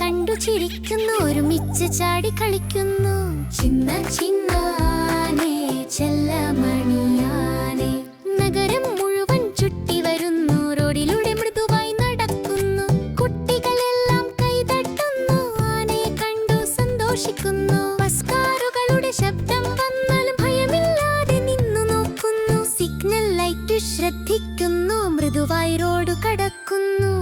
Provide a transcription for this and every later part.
കണ്ടു ചിരിക്കുന്നു, ഒരുമിച്ച് ചാടി കളിക്കുന്നു. ചിന്ന ചിന്നാനെ ചെല്ലമണിയാനെ. നഗരം മുഴുവൻ ചുറ്റി വരുന്നു, റോഡിലൂടെ മൃദുവായി നടക്കുന്നു. കുട്ടികളെല്ലാം കൈതട്ടുന്നു, ആനയെ കണ്ടു സന്തോഷിക്കുന്നു. ബസ്കാറുകളുടെ ശബ്ദം വന്നാലും ഭയമില്ലാതെ നിന്നു നോക്കുന്നു. സിഗ്നൽ ലൈറ്റ് ശ്രദ്ധിക്കുന്നു, മൃദുവായി റോഡ് കടക്കുന്നു.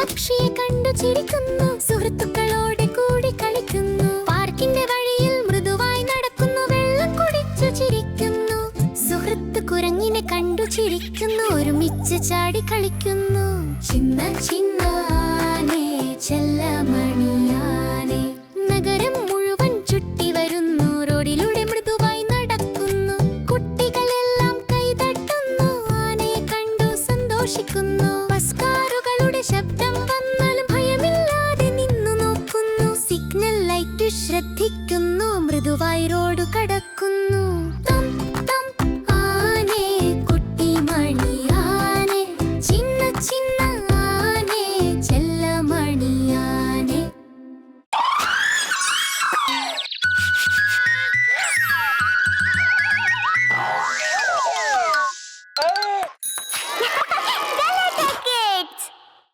പക്ഷിയെ കണ്ടു ചിരിക്കുന്നു, സുഹൃത്തുക്കളോടെ കൂടി കളിക്കുന്നു. പാർക്കിന്റെ വഴിയിൽ മൃദുവായി നടക്കുന്നു, വെള്ളം കുടിച്ചു ചിരിക്കുന്നു. സുഹൃത്ത് കുരങ്ങിനെ കണ്ടു ചിരിക്കുന്നു, ഒരുമിച്ച് ചാടി കളിക്കുന്നു. ചിന്ന ചിന്നാനെ ചെല്ലമണിയാനെ. നഗരം മുഴുവൻ ചുറ്റി വരുന്നു, റോഡിലൂടെ മൃദുവായി നടക്കുന്നു. കുട്ടികളെല്ലാം കൈതട്ടുന്നു, ആനയെ കണ്ടു സന്തോഷിക്കുന്നു. ബസ്കാറുകളുടെ ശബ്ദം വന്നാലും ഭയമില്ലാതെ നിന്നു നോക്കുന്നു. സിഗ്നൽ ലൈറ്റ് ശ്രദ്ധിക്കുന്നു.